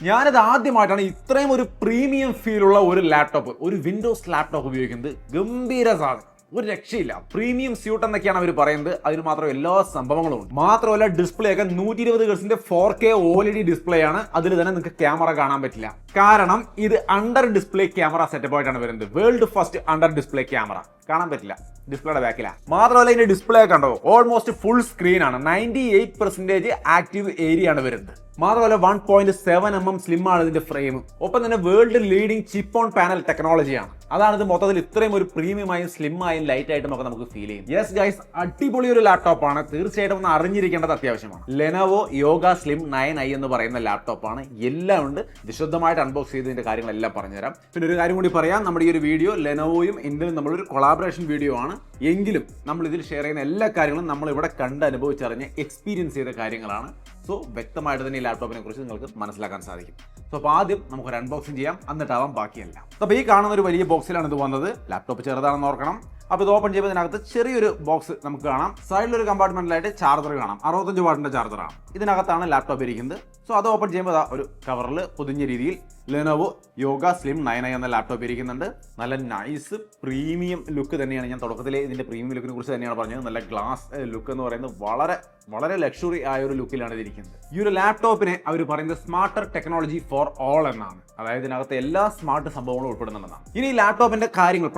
ഞാനത് ആദ്യമായിട്ടാണ് ഇത്രയും ഒരു പ്രീമിയം ഫീലുള്ള ഒരു ലാപ്ടോപ്പ്, ഒരു വിൻഡോസ് ലാപ്ടോപ്പ് ഉപയോഗിക്കുന്നത്. ഗംഭീര സാധനം, ഒരു രക്ഷയില്ല. പ്രീമിയം സ്യൂട്ട് എന്നൊക്കെയാണ് അവർ പറയുന്നത്. അതിന് മാത്രം എല്ലാ സംഭവങ്ങളും ഉണ്ട്. മാത്രമല്ല ഡിസ്പ്ലേ ഒക്കെ 120 ഹെർട്സിന്റെ 4K OLED ഡിസ്പ്ലേ ആണ്. അതിൽ തന്നെ നിങ്ങൾക്ക് ക്യാമറ കാണാൻ പറ്റില്ല. കാരണം ഇത് അണ്ടർ ഡിസ്പ്ലേ ക്യാമറ സെറ്റപ്പ് ആയിട്ടാണ് വരുന്നത്. World first under display camera കാണാൻ പറ്റില്ല, ഡിസ്പ്ലേയുടെ ബാക്കിലാണ്. മാത്രമല്ല ഇതിന്റെ ഡിസ്പ്ലേ കണ്ടോ, ഓൾമോസ്റ്റ് ഫുൾ സ്ക്രീൻ ആണ്. 98% ആക്റ്റീവ് ഏരിയ ആണ് വരുന്നത്. മാത്രമല്ല 1.7mm സ്ലിം ആണ് ഇതിന്റെ ഫ്രെയിം. ഒപ്പം തന്നെ world leading chip on panel ടെക്നോളജിയാണ്. അതാണ് ഇത് മൊത്തത്തിൽ ഇത്രയും ഒരു പ്രീമിയമായും സ്ലിം ആയും ലൈറ്റ് ആയിട്ടും ഒക്കെ നമുക്ക് ഫീൽ ചെയ്യും. യെസ് ഗൈസ്, അടിപൊളി ഒരു ലാപ്ടോപ്പ് ആണ്. തീർച്ചയായിട്ടും ഒന്ന് അറിഞ്ഞിരിക്കേണ്ടത് അത്യാവശ്യമാണ്. ലെനോവോ യോഗ സ്ലിം 9i എന്ന് പറയുന്ന ലാപ്ടോപ്പാണ്. എല്ലാം ഉണ്ട്. വിശദമായിട്ട് അൺബോക്സ് ചെയ്തതിന്റെ കാര്യങ്ങളെല്ലാം പറഞ്ഞുതരാം. പിന്നെ ഒരു കാര്യം കൂടി പറയാം, നമ്മുടെ ഈ ഒരു വീഡിയോ ലെനോവോയും ഇന്ത്യയും നമ്മളൊരു കൊളാബറേഷൻ വീഡിയോ ആണ്. എങ്കിലും നമ്മൾ ഇതിൽ ഷെയർ ചെയ്യുന്ന എല്ലാ കാര്യങ്ങളും നമ്മൾ ഇവിടെ കണ്ട് അനുഭവിച്ചറിഞ്ഞ് എക്സ്പീരിയൻസ് ചെയ്ത കാര്യങ്ങളാണ്. സോ വ്യക്തമായിട്ട് തന്നെ ഈ ലാപ്ടോപ്പിനെ കുറിച്ച് നിങ്ങൾക്ക് മനസ്സിലാക്കാൻ സാധിക്കും. സോ അപ്പോൾ ആദ്യം നമുക്കൊരു അൺബോക്സിംഗ് ചെയ്യാം, എന്നിട്ടാവാം ബാക്കിയല്ല. അപ്പോൾ ഈ കാണുന്ന ഒരു വലിയ ബോക്സിലാണ് ഇത് വന്നത്. ലാപ്ടോപ്പ് ചെറുതാണെന്ന് ഓർക്കണം. അപ്പോൾ ഇത് ഓപ്പൺ ചെയ്യുമ്പോൾ ഇതിനകത്ത് ചെറിയൊരു ബോക്സ് നമുക്ക് കാണാം. സൈഡിലൊരു കമ്പാർട്ട്മെന്റിലായിട്ട് ചാർജർ കാണാം. 65 വാട്ടിന്റെ ചാർജറാണ്. ഇതിനകത്താണ് ലാപ്ടോപ്പ് ഇരിക്കുന്നത്. സോ അത് ഓപ്പൺ ചെയ്യുമ്പോൾ ഒരു കവറിൽ പൊതിഞ്ഞ രീതിയിൽ ലെനോവോ യോഗ സ്ലിം 9i എന്ന ലാപ്ടോപ്പ് ഇരിക്കുന്നുണ്ട്. നല്ല നൈസ് പ്രീമിയം ലുക്ക് തന്നെയാണ്. ഞാൻ തുടക്കത്തിലെ ഇതിന്റെ പ്രീമിയം ലുക്കിനെ കുറിച്ച് തന്നെയാണ് പറഞ്ഞത്. നല്ല ഗ്ലാസ് ലുക്ക് എന്ന് പറയുന്നത് വളരെ ലക്ഷറി ആയ ഒരു ലുക്കിലാണ് ഇതിരിക്കുന്നത്. ഈ ഒരു ലാപ്ടോപ്പിനെ അവർ പറയുന്നത് സ്മാർട്ടർ ടെക്നോളജി ഫോർ ഓൾ എന്നാണ്. അതായത് ഇതിനകത്ത് എല്ലാ സ്മാർട്ട് സംഭവങ്ങളും ഉൾപ്പെടുന്നുണ്ടെന്നാണ്. ഇനി ഈ ലാപ്ടോപ്പിന്റെ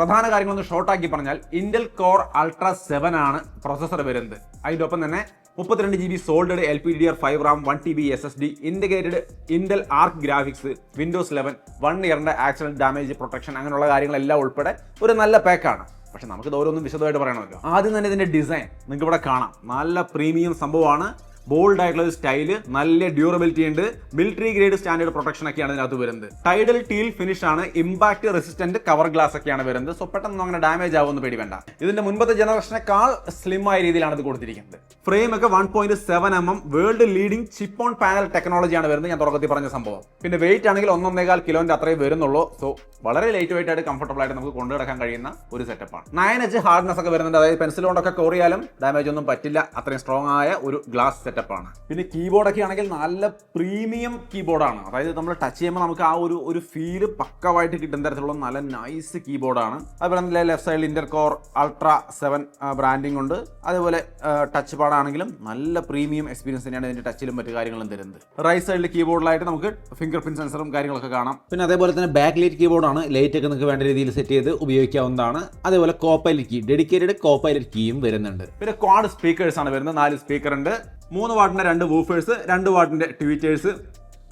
പ്രധാന കാര്യങ്ങളൊന്ന് ഷോർട്ടാക്കി പറഞ്ഞാൽ ഇന്റൽ കോർ അൾട്രാ 7 ആണ് പ്രൊസസർ വരുന്നത്. അതിന്റെ ഒപ്പം തന്നെ 32 GB sold LPDDR5 RAM, 1 TB SSD, integrated Intel Arc graphics, Windows 11, 1 ഇയറിന്റെ ആക്സിഡന്റ് ഡാമേജ് പ്രൊട്ടക്ഷൻ, അങ്ങനെയുള്ള കാര്യങ്ങളെല്ലാം ഉൾപ്പെടെ ഒരു നല്ല പാക്കാണ്. പക്ഷെ നമുക്കിത് ഓരോന്നും വിശദമായിട്ട് പറയണമല്ലോ. ആദ്യം തന്നെ ഇതിന്റെ ഡിസൈൻ നിങ്ങൾക്ക് ഇവിടെ കാണാം. നല്ല പ്രീമിയം സംഭവമാണ്. ബോൾഡ് ആയിട്ടുള്ള ഒരു സ്റ്റൈല്, നല്ല ഡ്യൂറബിലിറ്റി ഉണ്ട്. മിലിറ്ററി ഗ്രേഡ് സ്റ്റാൻഡേർഡ് പ്രൊട്ടക്ഷൻ ഒക്കെയാണ് ഇതിനകത്ത് വരുന്നത്. ടൈഡൽ ടീൽ ഫിനിഷ് ആണ്. ഇമ്പാക്ട് റെസിസ്റ്റന്റ് കവർ ഗ്ലാസ് ഒക്കെയാണ് വരുന്നത്. സോ പെട്ടെന്ന് അങ്ങനെ ഡാമേജ് ആവുമെന്ന് പേടി വേണ്ട. ഇതിന്റെ മുൻപത്തെ ജനറേഷനേക്കാൾ സ്ലിം ആയ രീതിയിലാണ് ഇത് കൊടുത്തിരിക്കുന്നത്. ഫ്രെയിം ഒക്കെ 1.7mm world leading chip on panel ടെക്നോളജിയാണ് വരുന്നത്. ഞാൻ തുടക്കത്തിൽ പറഞ്ഞ സംഭവം. പിന്നെ വെയിറ്റ് ആണെങ്കിൽ 1.25 കിലോന്റെ അത്രയും വരുന്നുള്ളൂ. സോ വളരെ ലൈറ്റ് വെയിറ്റ് ആയിട്ട് കംഫർട്ടബിൾ ആയിട്ട് നമുക്ക് കൊണ്ടുനടക്കാൻ കഴിയുന്ന ഒരു സെറ്റപ്പാണ്. 9H ഹാർഡ്നെസ് ഒക്കെ വരുന്നുണ്ട്. അതായത് പെൻസിൽ കൊണ്ടൊക്കെ കോറിയാലും ഡാമേജ് ഒന്നും പറ്റില്ല. അത്രയും സ്ട്രോങ് ആയ ഒരു ഗ്ലാസ് സെറ്റപ്പാണ്. പിന്നെ കീബോർഡൊക്കെ ആണെങ്കിൽ നല്ല പ്രീമിയം കീബോർഡാണ്. അതായത് നമ്മൾ ടച്ച് ചെയ്യുമ്പോൾ നമുക്ക് ആ ഒരു ഫീല് പക്കവായിട്ട് കിട്ടുന്ന തരത്തിലുള്ള നല്ല നൈസ് കീബോർഡാണ്. അതുപോലെ തന്നെ ലെഫ്റ്റ് സൈഡിൽ ഇന്റൽ കോർ അൾട്രാ 7 ബ്രാൻഡിംഗ് ഉണ്ട്. അതേപോലെ ടച്ച് പാടാണെങ്കിലും നല്ല പ്രീമിയം എക്സ്പീരിയൻസ് തന്നെയാണ് ഇതിന്റെ ടച്ചിലും മറ്റു കാര്യങ്ങളും തരുന്നത്. റൈറ്റ് സൈഡിൽ കീബോർഡിലായിട്ട് നമുക്ക് ഫിംഗർ പ്രിന്റ് സെൻസറും കാര്യങ്ങളൊക്കെ കാണാം. പിന്നെ അതേപോലെ തന്നെ ബാക്ക് ലൈറ്റ് കീബോർഡാണ്. ലൈറ്റ് ഒക്കെ നിങ്ങൾക്ക് വേണ്ട രീതിയിൽ സെറ്റ് ചെയ്ത് ഉപയോഗിക്കാവുന്നതാണ്. അതേപോലെ കോപ്പൈലറ്റ് കീ, ഡെഡിക്കേറ്റഡ് കോപ്പൈലറ്റ് കീയും വരുന്നുണ്ട്. പിന്നെ ക്വാഡ് സ്പീക്കേഴ്സ് ആണ് വരുന്നത്. 4 സ്പീക്കർ ഉണ്ട്. 3 വാട്ടിന്റെ 2 woofers, 2 വാട്ടിന്റെ tweeters,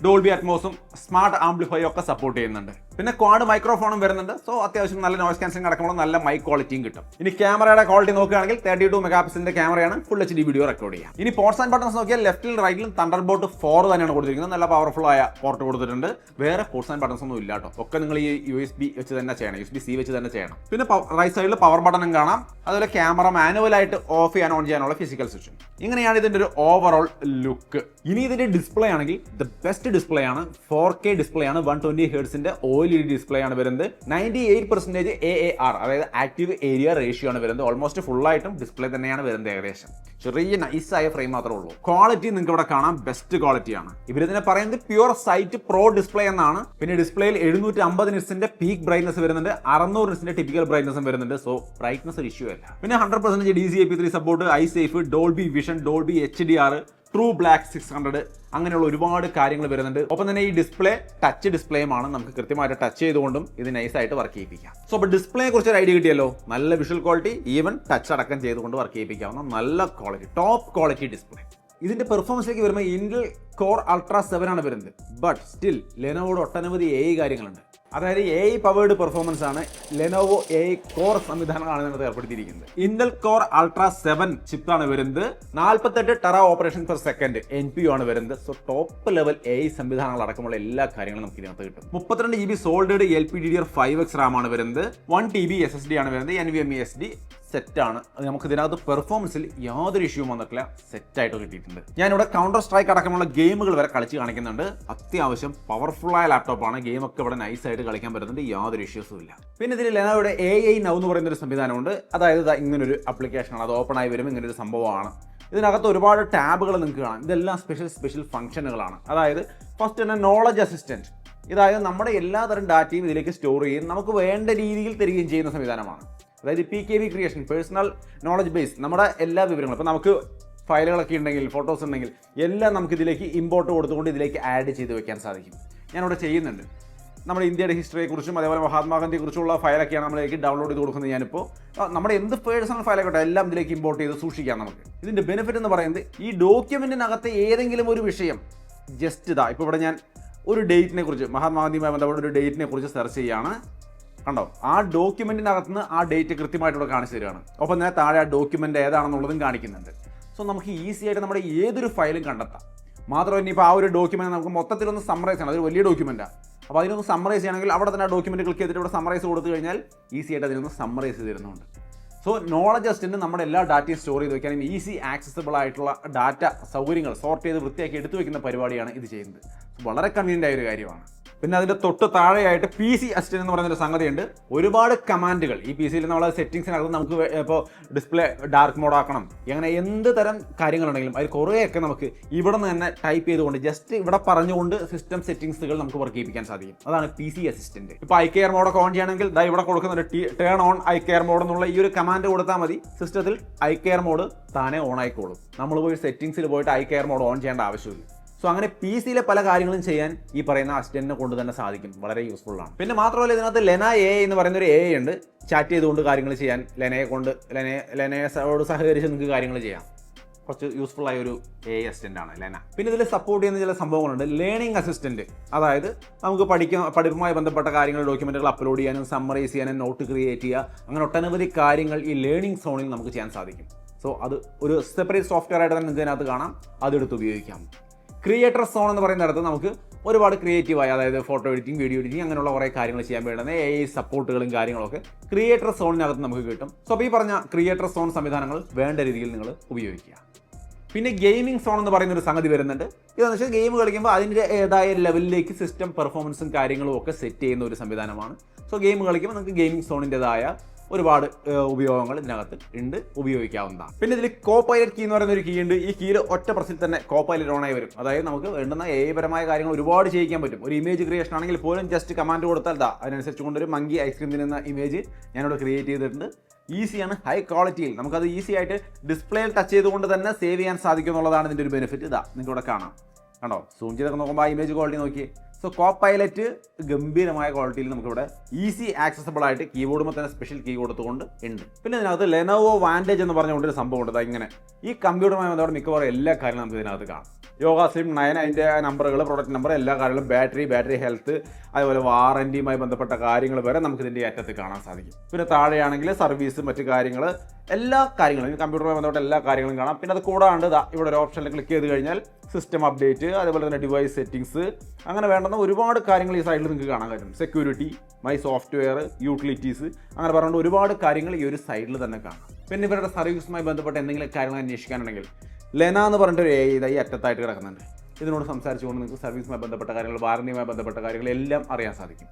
Dolby അറ്റ്മോസും smart amplify ഒക്കെ സപ്പോർട്ട് ചെയ്യുന്നുണ്ട്. പിന്നെ ക്വാഡ് മൈക്രോഫോണും വരുന്നുണ്ട്. സോ അത്യാവശ്യം നല്ല നോയ്സ് ക്യാൻസലിംഗ് അടക്കമുള്ള നല്ല മൈക്ക് ക്വാളിറ്റിയും കിട്ടും. ഇനി ക്യാമറയുടെ ക്വാളിറ്റി നോക്കുകയാണെങ്കിൽ 32 മെഗാപിക്സലിന്റെ ക്യാമറയാണ്. ഫുൾ HD വീഡിയോ റെക്കോർഡ് ചെയ്യാം. ഇനി പോർട്സ് ആൻഡ് ബട്ടൺസ് നോക്കിയാൽ ലെഫ്റ്റിലും റൈറ്റിലും Thunderbolt 4 തന്നെയാണ് കൊടുത്തിരിക്കുന്നത്. നല്ല പവർഫുൾ ആയ പോർട്ട് കൊടുത്തിട്ടുണ്ട്. വേറെ പോർട്സ് ആൻഡ് ബട്ടൺസ് ഒന്നും ഇല്ല കേട്ടോ. ഒക്കെ നിങ്ങൾ ഈ USB വെച്ച് തന്നെ ചെയ്യണം, USB-C വെച്ച് തന്നെ ചെയ്യണം. പിന്നെ റൈറ്റ് സൈഡിൽ പവർ ബട്ടണും കാണാം. അതുപോലെ ക്യാമറ മാനുവലായിട്ട് ഓഫ് ചെയ്യാൻ ഓൺ ചെയ്യാനുള്ള ഫിസിക്കൽ സ്വിച്ചും. ഇങ്ങനെയാണ് ഇതിന്റെ ഒരു ഓവറോൾ ലുക്ക്. ഇനി ഇതിന്റെ ഡിസ്പ്ലേ ആണെങ്കിൽ ദ ബെസ്റ്റ് ഡിസ്പ്ലേ ആണ്. 4K ഡിസ്പ്ലേ ആണ്. 120 ഹെർട്സിന്റെ OLED ഡിസ്പ്ലേ ആണ് വരുന്നത്. 98% AAR, അതായത് ആക്റ്റീവ് ഏരിയ റേഷ്യോ ആണ് വരുന്നത്. ഓൾമോസ്റ്റ് ഫുൾ ആയിട്ടും ഡിസ്പ്ലേ തന്നെയാണ് വരുന്നത്. ഏകദേശം ചെറിയ നൈസായ ഫ്രെയിം മാത്രമേ ഉള്ളൂ. ക്വാളിറ്റി നിങ്ങൾക്ക് ഇവിടെ കാണാം, ബെസ്റ്റ് ക്വാളിറ്റിയാണ്. ഇവരിതിനെ പറയുന്നത് പ്യുവർ സൈറ്റ് പ്രോ ഡിസ്പ്ലേ എന്നാണ്. പിന്നെ ഡിസ്പ്ലേയിൽ 750 നിറ്റ്സിന്റെ പീക്ക് ബ്രൈറ്റ്നസ് വരുന്നുണ്ട്. 600 നിറ്റ്സിന്റെ ടിപ്പിക്കൽ ബ്രൈറ്റ്നസും വരുന്നുണ്ട്. സോ ബ്രൈറ്റ്നസ് ഒരു ഇഷ്യൂ അല്ല. പിന്നെ 100% DCI-P3 support, I safe, Dolby vision, Dolby HDR, true black 600, അങ്ങനെയുള്ള ഒരുപാട് കാര്യങ്ങൾ വരുന്നുണ്ട്. ഒപ്പം തന്നെ ഈ ഡിസ്പ്ലേ ടച്ച് ഡിസ്പ്ലേയുമാണ്. നമുക്ക് കൃത്യമായിട്ട് ടച്ച് ചെയ്തുകൊണ്ടും ഇത് നൈസായിട്ട് വർക്ക് ചെയ്യിപ്പിക്കാം. സോ അപ്പോൾ ഡിസ്പ്ലേയെ കുറിച്ച് ഒരു ഐഡിയ കിട്ടിയല്ലോ. നല്ല വിഷ്വൽ ക്വാളിറ്റി, ഈവൻ ടച്ച് അടക്കം ചെയ്തുകൊണ്ട് വർക്ക് ചെയ്യിപ്പിക്കാവുന്ന നല്ല ക്വാളിറ്റി, ടോപ്പ് ക്വാളിറ്റി ഡിസ്പ്ലേ. ഇതിന്റെ പെർഫോമൻസിലേക്ക് വരുമ്പോൾ ഇന്റൽ കോർ അൾട്രാ 7 ആണ് വരുന്നത്. ബട്ട് സ്റ്റിൽ ലെനോവോയുടെ ഒട്ടനവധി AI കാര്യങ്ങളുണ്ട്. അതായത് AI പവേർഡ് പെർഫോമൻസ് ആണ്. ലെനോവോ AI കോർ സംവിധാനങ്ങളാണ് ഇതിനകത്ത് ഏർപ്പെടുത്തിയിരിക്കുന്നത്. ഇന്റൽ കോർ അൾട്രാ 7 ചിപ്പാണ് വരുന്നത്. 48 Terra operation per second NPU ആണ് വരുന്നത്. സോ ടോപ്പ് ലെവൽ AI സംവിധാനങ്ങൾ അടക്കമുള്ള എല്ലാ കാര്യങ്ങളും നമുക്ക് ഇതിനകത്ത് കിട്ടും. 32 GB സോൾഡ് LPDDR5x RAM ആണ് വരുന്നത്. 1 TB SSD ആണ് വരുന്നത്. NVMe SD സെറ്റാണ്. അത് നമുക്ക് ഇതിനകത്ത് പെർഫോമൻസിൽ യാതൊരു ഇഷ്യൂവും വന്നിട്ടില്ല. സെറ്റായിട്ട് കിട്ടിയിട്ടുണ്ട്. ഞാനിവിടെ കൗണ്ടർ സ്ട്രൈക്ക് അടക്കമുള്ള ഗെയിമുകൾ വരെ കളിച്ച് കാണിക്കുന്നുണ്ട്. അത്യാവശ്യം പവർഫുള്ളായ ലാപ്ടോപ്പാണ്. ഗെയിമൊക്കെ ഇവിടെ നൈസായിട്ട് കളിക്കാൻ പറ്റുന്നുണ്ട്. യാതൊരു ഇഷ്യൂസും ഇല്ല. പിന്നെ ഇതിൽ ലെനോവോയുടെ AI Now എന്ന് പറയുന്ന ഒരു സംവിധാനമുണ്ട്. അതായത് ഇങ്ങനൊരു ആപ്ലിക്കേഷനാണ്. അത് ഓപ്പൺ ആയി വരും. ഇങ്ങനൊരു സംഭവമാണ്. ഇതിനകത്ത് ഒരുപാട് ടാബുകൾ നിങ്ങൾക്ക് കാണാം. ഇതെല്ലാം സ്പെഷ്യൽ ഫംഗ്ഷനുകളാണ്. അതായത് ഫസ്റ്റ് തന്നെ നോളജ് അസിസ്റ്റൻറ്റ്. ഇതായത് നമ്മുടെ എല്ലാതരം ഡാറ്റയും ഇതിലേക്ക് സ്റ്റോർ ചെയ്യും, നമുക്ക് വേണ്ട രീതിയിൽ തരികയും ചെയ്യുന്ന സംവിധാനമാണ്. അതായത് PKB creation, personal knowledge base, നമ്മുടെ എല്ലാ വിവരങ്ങളും ഇപ്പോൾ നമുക്ക് ഫയലുകളൊക്കെ ഉണ്ടെങ്കിൽ, ഫോട്ടോസ് ഉണ്ടെങ്കിൽ എല്ലാം നമുക്ക് ഇതിലേക്ക് ഇമ്പോർട്ട് കൊടുത്തുകൊണ്ട് ഇതിലേക്ക് ആഡ് ചെയ്ത് വെക്കാൻ സാധിക്കും. ഞാനിവിടെ ചെയ്യുന്നുണ്ട്. നമ്മുടെ ഇന്ത്യയുടെ ഹിസ്റ്ററിയെക്കുറിച്ചും അതേപോലെ മഹാത്മാഗാന്ധിയെക്കുറിച്ചുള്ള ഫയലൊക്കെയാണ് നമ്മളിലേക്ക് ഡൗൺലോഡ് ചെയ്ത് കൊടുക്കുന്നത്. ഞാനിപ്പോൾ നമ്മുടെ എന്ത് പേഴ്സണൽ ഫയലൊക്കെ എല്ലാം ഇതിലേക്ക് ഇമ്പോർട്ട് ചെയ്ത് സൂക്ഷിക്കാം നമുക്ക്. ഇതിൻ്റെ ബെനിഫിറ്റ് എന്ന് പറയുന്നത് ഈ ഡോക്യുമെൻറ്റിനകത്ത് ഏതെങ്കിലും ഒരു വിഷയം ജസ്റ്റ് ഇതാ ഇപ്പോൾ ഇവിടെ ഞാൻ ഒരു ഡേറ്റിനെ കുറിച്ച്, മഹാത്മാഗാന്ധിയുമായി ബന്ധപ്പെട്ട ഒരു ഡേറ്റിനെ കുറിച്ച് സെർച്ച് ചെയ്യുകയാണ്. കണ്ടോ, ആ ഡോക്യുമെൻറ്റിനകത്ത് നിന്ന് ആ ഡേറ്റ് കൃത്യമായിട്ടൂടെ കാണിച്ചു തരികയാണ്. ഒപ്പം തന്നെ താഴെ ആ ഡോക്യുമെൻ്റ് ഏതാണെന്നുള്ളതും കാണിക്കുന്നുണ്ട്. സോ നമുക്ക് ഈസി ആയിട്ട് നമ്മുടെ ഏതൊരു ഫയലും കണ്ടെത്താം. മാത്രമല്ല ഇനിയിപ്പോൾ ആ ഒരു ഡോക്യുമെൻറ്റ് നമുക്ക് മൊത്തത്തിലൊന്ന് സമ്മറൈസ് ചെയ്യണം. അതൊരു വലിയ ഡോക്യുമെൻറ്റാണ്. അപ്പോൾ അതിനൊന്ന് സമ്മറൈസ് ചെയ്യണമെങ്കിൽ അവിടെ തന്നെ ആ ഡോക്യുമെൻറ്റ് ക്ലിക്ക് ചെയ്തിട്ട് ഇവിടെ സമ്മറൈസ് കൊടുത്തു കഴിഞ്ഞാൽ ഈസി ആയിട്ട് അതിനൊന്ന് സമ്മറൈസ് ചെയ്ത് തരുന്നുണ്ട്. സോ നോളജ് അസിസ്റ്റൻറ്റ് നമ്മുടെ എല്ലാ ഡാറ്റയും സ്റ്റോർ ചെയ്ത് വെക്കാനും ഈസി ആക്സസിബിൾ ആയിട്ടുള്ള ഡാറ്റ സൗകര്യങ്ങൾ സോർട്ട് ചെയ്ത് വൃത്തിയാക്കി എടുത്തു വെക്കുന്ന പരിപാടിയാണ് ഇത് ചെയ്യുന്നത്. വളരെ കൺവീനിയൻ്റ് ആയ ഒരു കാര്യമാണ്. പിന്നെ അതിൻ്റെ തൊട്ട് താഴെയായിട്ട് PC അസിസ്റ്റൻറ്റ് എന്ന് പറയുന്നൊരു സംഗതിയുണ്ട്. ഒരുപാട് കമാൻഡുകൾ ഈ PC യിൽ നമ്മൾ സെറ്റിംഗ്സിനകത്ത് നമുക്ക് ഇപ്പോൾ ഡിസ്പ്ലേ ഡാർക്ക് മോഡ് ആക്കണം, അങ്ങനെ എന്ത് തരം കാര്യങ്ങളുണ്ടെങ്കിലും അതിൽ കുറേയൊക്കെ നമുക്ക് ഇവിടെ നിന്ന് തന്നെ ടൈപ്പ് ചെയ്തുകൊണ്ട് ജസ്റ്റ് ഇവിടെ പറഞ്ഞുകൊണ്ട് സിസ്റ്റം സെറ്റിംഗ്സുകൾ നമുക്ക് വർക്ക് ചെയ്യിപ്പിക്കാൻ സാധിക്കും. അതാണ് PC അസിസ്റ്റൻറ്റ്. ഇപ്പോൾ ഐ കെയർ മോഡൊക്കെ ഓൺ ചെയ്യണമെങ്കിൽ ഇവിടെ കൊടുക്കുന്ന turn on eye care mode എന്നുള്ള ഈ ഒരു കമാൻഡ് കൊടുത്താൽ മതി. സിസ്റ്റത്തിൽ ഐ കെയർ മോഡ് താനെ ഓൺ ആയിക്കോളും. നമ്മൾ പോയി സെറ്റിംഗ്സിൽ പോയിട്ട് ഐ കെയർ മോഡ് ഓൺ ചെയ്യേണ്ട ആവശ്യമില്ല. സോ അങ്ങനെ PC യിലെ പല കാര്യങ്ങളും ചെയ്യാൻ ഈ പറയുന്ന അസിസ്റ്റന്റിനെ കൊണ്ട് തന്നെ സാധിക്കും. വളരെ യൂസ്ഫുൾ ആണ്. പിന്നെ മാത്രമല്ല ഇതിനകത്ത് ലെന AI എന്ന് പറയുന്ന ഒരു AI ഉണ്ട്. ചാറ്റ് ചെയ്തുകൊണ്ട് കാര്യങ്ങൾ ചെയ്യാൻ ലെനയോട് സഹകരിച്ച് നിങ്ങൾക്ക് കാര്യങ്ങൾ ചെയ്യാം. കുറച്ച് യൂസ്ഫുൾ ആയ ഒരു AI അസിസ്റ്റന്റ് ആണ് ലെന. പിന്നെ ഇതിൽ സപ്പോർട്ട് ചെയ്യുന്ന ചില സംഭവങ്ങളുണ്ട്. ലേണിംഗ് അസിസ്റ്റന്റ്, അതായത് നമുക്ക് പഠിപ്പുമായി ബന്ധപ്പെട്ട കാര്യങ്ങൾ, ഡോക്യുമെന്റുകൾ അപ്ലോഡ് ചെയ്യാനും സമ്മറൈസ് ചെയ്യാനും നോട്ട് ക്രിയേറ്റ് ചെയ്യുക, അങ്ങനെ ഒട്ടനവധി കാര്യങ്ങൾ ഈ ലേണിംഗ് സോണിൽ നമുക്ക് ചെയ്യാൻ സാധിക്കും. സോ അത് ഒരു സെപ്പറേറ്റ് സോഫ്റ്റ്വെയർ ആയിട്ട് തന്നെ നിങ്ങൾക്ക് ഇതിനകത്ത് കാണാം. അതെടുത്ത് ഉപയോഗിക്കാം. ക്രിയേറ്റർ സോൺ എന്ന് പറയുന്നിടത്ത് നമുക്ക് ഒരുപാട് ക്രിയേറ്റീവായി, അതായത് ഫോട്ടോ എഡിറ്റിംഗ്, വീഡിയോ എഡിറ്റിംഗ്, അങ്ങനെയുള്ള കുറേ കാര്യങ്ങൾ ചെയ്യാൻ വേണ്ടുന്ന AI സപ്പോർട്ടുകളും കാര്യങ്ങളൊക്കെ ക്രിയേറ്റർ സോണിനകത്ത് നമുക്ക് കിട്ടും. സോ അപ്പോൾ ഈ പറഞ്ഞ ക്രിയേറ്റർ സോൺ സംവിധാനങ്ങൾ വേണ്ട രീതിയിൽ നിങ്ങൾ ഉപയോഗിക്കുക. പിന്നെ ഗെയിമിംഗ് സോൺ എന്ന് പറയുന്ന ഒരു സംഗതി വരുന്നുണ്ട്. ഇതെന്ന് വെച്ചാൽ ഗെയിം കളിക്കുമ്പോൾ അതിൻ്റെതായ ലെവലിലേക്ക് സിസ്റ്റം പെർഫോമൻസും കാര്യങ്ങളും ഒക്കെ സെറ്റ് ചെയ്യുന്ന ഒരു സംവിധാനമാണ്. സോ ഗെയിം കളിക്കുമ്പോൾ നിങ്ങൾക്ക് ഗെയിമിംഗ് സോണിൻ്റെതായ ഒരുപാട് ഉപയോഗങ്ങൾ ഇതിനകത്ത് ഉണ്ട്, ഉപയോഗിക്കാവുന്നതാണ്. പിന്നെ ഇതിൽ കോ പൈലറ്റ് കീ എന്ന് പറയുന്ന ഒരു കീ ഉണ്ട്. ഈ കീയിൽ ഒറ്റ പ്രസ്സിൽ തന്നെ കോ പൈലറ്റ് ഓണായി വരും. അതായത് നമുക്ക് വേണ്ടുന്ന AI പരമായ കാര്യങ്ങൾ ഒരുപാട് ചെയ്യിക്കാൻ പറ്റും. ഒരു ഇമേജ് ക്രിയേഷൻ ആണെങ്കിൽ പോലും ജസ്റ്റ് കമാൻഡ് കൊടുത്താൽ അതിനനുസരിച്ച് കൊണ്ടൊരു മങ്കി ഐസ്ക്രീം തിന്നുന്ന ഇമേജ് ഞാനിവിടെ ക്രിയേറ്റ് ചെയ്തിട്ടുണ്ട്. ഈസിയാണ്, ഹൈ ക്വാളിറ്റിയിൽ നമുക്കത് ഈസി ആയിട്ട് ഡിസ്പ്ലേയിൽ ടച്ച് ചെയ്തുകൊണ്ട് തന്നെ സേവ് ചെയ്യാൻ സാധിക്കും എന്നുള്ളതാണ് ഇതിൻ്റെ ഒരു ബെനിഫിറ്റ്. നിങ്ങൾക്ക് ഇവിടെ കാണാം. കണ്ടോ, സൂം ചെയ്തൊക്കെ നോക്കുമ്പോൾ ആ ഇമേജ് ക്വാളിറ്റി നോക്കിയേ. സോ കോ പൈലറ്റ് ഗംഭീരമായ ക്വാളിറ്റിയിൽ നമുക്കിവിടെ ഈസി ആക്സസിബിൾ ആയിട്ട് കീബോർഡുമ്പോൾ തന്നെ സ്പെഷ്യൽ കീ കൊടുത്തുകൊണ്ട് ഉണ്ട്. പിന്നെ ഇതിനകത്ത് ലെനോവോ വാൻറ്റേജ് എന്ന് പറഞ്ഞുകൊണ്ടൊരു സംഭവം ഉണ്ട്. ഇങ്ങനെ ഈ കമ്പ്യൂട്ടറുമായി ബന്ധപ്പെട്ട് മിക്കവാറും എല്ലാ കാര്യങ്ങളും നമുക്ക് ഇതിനകത്ത് കാണാം. യോഗ സ്ലിം 9 അതിൻ്റെ നമ്പറുകൾ, പ്രൊഡക്റ്റ് നമ്പർ, എല്ലാ കാര്യങ്ങളും, ബാറ്ററി ഹെൽത്ത്, അതുപോലെ വാറൻറ്റിയുമായി ബന്ധപ്പെട്ട കാര്യങ്ങൾ വരെ നമുക്ക് ഇതിൻ്റെ അറ്റത്ത് കാണാൻ സാധിക്കും. പിന്നെ താഴെയാണെങ്കിൽ സർവീസ്, മറ്റു കാര്യങ്ങൾ, എല്ലാ കാര്യങ്ങളും കമ്പ്യൂട്ടറുമായി ബന്ധപ്പെട്ട എല്ലാ കാര്യങ്ങളും കാണാം. പിന്നെ അത് കൂടാണ്ട് ഇവിടെ ഒരു ഓപ്ഷനിൽ ക്ലിക്ക് ചെയ്ത് കഴിഞ്ഞാൽ സിസ്റ്റം അപ്ഡേറ്റ്, അതേപോലെ തന്നെ ഡിവൈസ് സെറ്റിംഗ്സ്, അങ്ങനെ വേണ്ടുന്ന ഒരുപാട് കാര്യങ്ങൾ ഈ സൈഡിൽ നിങ്ങൾക്ക് കാണാൻ കഴിയും. സെക്യൂരിറ്റി, മൈ സോഫ്റ്റ്വെയർ, യൂട്ടിലിറ്റീസ്, അങ്ങനെ പറഞ്ഞുകൊണ്ട് ഒരുപാട് കാര്യങ്ങൾ ഈ ഒരു സൈഡിൽ തന്നെ കാണാം. പിന്നെ ഇവരുടെ സർവീസുമായി ബന്ധപ്പെട്ട എന്തെങ്കിലും കാര്യങ്ങൾ അന്വേഷിക്കാനുണ്ടെങ്കിൽ ലെന എന്ന് പറഞ്ഞിട്ടൊരു AI ഈ അറ്റത്തായിട്ട് കിടക്കുന്നുണ്ട്. ഇതിനോട് സംസാരിച്ചുകൊണ്ട് നിങ്ങൾക്ക് സർവീസുമായി ബന്ധപ്പെട്ട കാര്യങ്ങൾ, വാറന്റിയുമായി ബന്ധപ്പെട്ട കാര്യങ്ങൾ എല്ലാം അറിയാൻ സാധിക്കും.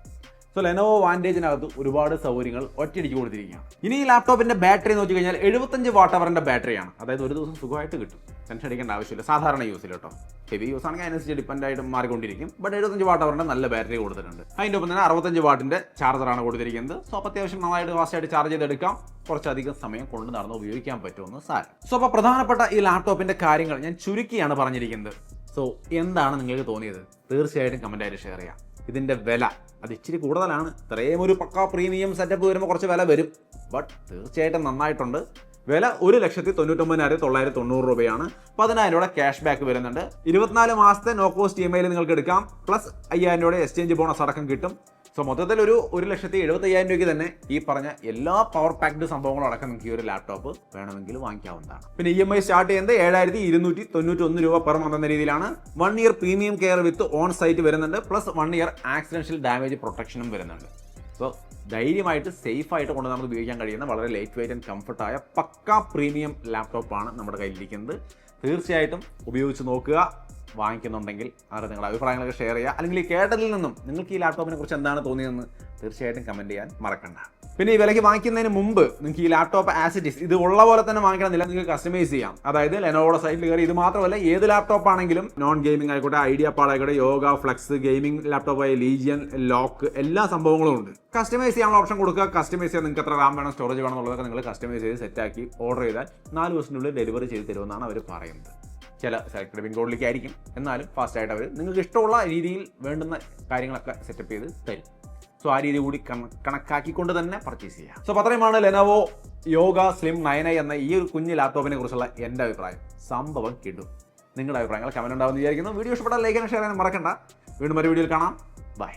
സോ ലെനോവോ വാൻറ്റേജിനകത്ത് ഒരുപാട് സൗകര്യങ്ങൾ ഒറ്റയടിക്ക് കൊടുത്തിരിക്കുകയാണ്. ഇനി ഈ ലാപ്ടോപ്പിൻ്റെ ബാറ്ററി നോക്കി കഴിഞ്ഞാൽ 75 വാട്ട് ബാറ്ററിയാണ്. അതായത് ഒരു ദിവസം സുഖമായിട്ട് കിട്ടും, ടെൻഷൻ അടിക്കേണ്ട ആവശ്യമില്ല. സാധാരണ യൂസിൽ കേട്ടോ, ഹെവി യൂസ് ആണെങ്കിൽ അതിനനുസരിച്ച് ഡിപ്പെൻഡ് ആയിട്ട് മാറിക്കൊണ്ടിരിക്കും. ബട്ട് 75 വാട്ട് നല്ല ബാറ്ററി കൊടുത്തിട്ടുണ്ട്. അതിൻ്റെ ഒപ്പം തന്നെ 65 വാട്ടിൻ്റെ ചാർജറാണ് കൊടുത്തിരിക്കുന്നത്. സോ അപ്പോൾ അത്യാവശ്യം നന്നായിട്ട് ഫാസ്റ്റായിട്ട് ചാർജ് ചെയ്തെടുക്കാം, കുറച്ചധികം സമയം കൊണ്ട് നടന്ന് ഉപയോഗിക്കാൻ പറ്റുമെന്ന് സാരം. സോ അപ്പോൾ പ്രധാനപ്പെട്ട ഈ ലാപ്ടോപ്പിൻ്റെ കാര്യങ്ങൾ ഞാൻ ചുരുക്കിയാണ് പറഞ്ഞിരിക്കുന്നത്. സോ എന്താണ് നിങ്ങൾക്ക് തോന്നിയത്? തീർച്ചയായിട്ടും കമൻറ്റായിട്ട് ഷെയർ ചെയ്യാം. ഇതിൻ്റെ വില അത് ഇച്ചിരി കൂടുതലാണ്. ഇത്രയും ഒരു പക്കാ പ്രീമിയം സെറ്റപ്പ് വരുമ്പോൾ കുറച്ച് വില വരും. ബട്ട് തീർച്ചയായിട്ടും നന്നായിട്ടുണ്ട്. വില 1,99,990 രൂപയാണ്. 10,000 രൂപ ക്യാഷ് ബാക്ക് വരുന്നുണ്ട്. 24 മാസത്തെ നോ കോസ്റ്റ് EMI നിങ്ങൾക്ക് എടുക്കാം. പ്ലസ് 5,000 രൂപയുടെ എക്സ്ചേഞ്ച് ബോണസ് അടക്കം കിട്ടും. സോ മൊത്തത്തിൽ ഒരു 1,75,000 രൂപയ്ക്ക് തന്നെ ഈ പറഞ്ഞ എല്ലാ പവർ പാക്ഡ് സംഭവങ്ങളും അടക്കം നിങ്ങൾക്ക് ഈ ഒരു ലാപ്ടോപ്പ് വേണമെങ്കിൽ വാങ്ങിക്കാവുന്നതാണ്. പിന്നെ EMI സ്റ്റാർട്ട് ചെയ്യുന്നത് 7,291 രൂപ പെർ മന്ത് എന്ന രീതിയിലാണ്. 1 year premium care with on site വരുന്നുണ്ട്. പ്ലസ് 1 ഇയർ ആക്സിഡൻഷ്യൽ ഡാമേജ് പ്രൊട്ടക്ഷനും വരുന്നുണ്ട്. സോ ധൈര്യമായിട്ട് സേഫായിട്ട് കൊണ്ട് നമുക്ക് ഉപയോഗിക്കാൻ കഴിയുന്ന വളരെ ലൈറ്റ് വെയിറ്റ് ആൻഡ് കംഫർട്ടായ പക്കാ പ്രീമിയം ലാപ്ടോപ്പാണ് നമ്മുടെ കയ്യിലിരിക്കുന്നത്. തീർച്ചയായിട്ടും ഉപയോഗിച്ച് നോക്കുക. വാങ്ങിക്കുന്നുണ്ടെങ്കിൽ അത് നിങ്ങളുടെ അഭിപ്രായങ്ങളൊക്കെ ഷെയർ ചെയ്യുക. അല്ലെങ്കിൽ ഈ കേട്ടതിൽ നിന്നും നിങ്ങൾക്ക് ഈ ലാപ്ടോപ്പിനെ കുറിച്ച് എന്താണ് തോന്നിയതെന്ന് തീർച്ചയായിട്ടും കമൻറ്റ് ചെയ്യാൻ മറക്കണ്ട. പിന്നെ ഈ വിലയ്ക്ക് വാങ്ങിക്കുന്നതിന് മുമ്പ് നിങ്ങൾക്ക് ഈ ലാപ്ടോപ്പ് ആസ് ഇറ്റ് ഈസ് ഇത് ഉള്ള പോലെ തന്നെ വാങ്ങിക്കണമെന്നില്ല, നിങ്ങൾക്ക് കസ്റ്റമൈസ് ചെയ്യാം. അതായത് ലെനോവോയുടെ സൈറ്റിൽ കയറി ഇത് മാത്രമല്ല ഏത് ലാപ്ടോപ്പ് ആണെങ്കിലും നോൺ ഗെയിമിംഗ് ആയിക്കോട്ടെ, ഐഡിയ പാഡ് ആയിക്കോട്ടെ, യോഗ, ഫ്ലെക്സ്, ഗെയിമിംഗ് ലാപ്ടോപ്പായ ലീജിയൻ, ലോക്ക് എല്ലാ സംഭവങ്ങളും ഉണ്ട്. കസ്റ്റമൈസ് ചെയ്യാനുള്ള ഓപ്ഷൻ കൊടുക്കുക. കസ്റ്റമൈസ് ചെയ്യാൻ നിങ്ങൾക്ക് എത്ര റാം വേണം, സ്റ്റോറേജ് വേണം എന്നുള്ളതൊക്കെ നിങ്ങൾ കസ്റ്റമൈസ് ചെയ്ത് സെറ്റാക്കി ഓർഡർ ചെയ്താൽ 4 ദിവസത്തിനുള്ളിൽ ഡെലിവറി ചെയ്ത് തരുമെന്നാണ് അവർ പറയുന്നത്. ചില സെലക്ടഡ് പിൻ കോഡിലേക്ക് ആയിരിക്കും, എന്നാലും ഫാസ്റ്റായിട്ട് അവർ നിങ്ങൾക്ക് ഇഷ്ടമുള്ള രീതിയിൽ വേണ്ടുന്ന കാര്യങ്ങളൊക്കെ സെറ്റപ്പ് ചെയ്ത് തരും. സോ ആ രീതി കൂടി കണക്കാക്കിക്കൊണ്ട് തന്നെ പർച്ചേസ് ചെയ്യാം. സോ അത്രയുമാണ് ലെനോവോ യോഗ സ്ലിം 9i എന്ന ഈ ഒരു കുഞ്ഞ് ലാപ്ടോപ്പിനെ കുറിച്ചുള്ള എൻ്റെ അഭിപ്രായം. സംഭവം കിട്ടും. നിങ്ങളുടെ അഭിപ്രായങ്ങൾ കമന്റ് ഉണ്ടാവുമെന്ന് വിചാരിക്കുന്നു. വീഡിയോ ഇഷ്ടപ്പെട്ടാൽ ലൈക്ക് ചെയ്യാനും ഷെയർ ചെയ്യാനും മറക്കണ്ട. വീണ്ടും ഒരു വീഡിയോയിൽ കാണാം. ബൈ.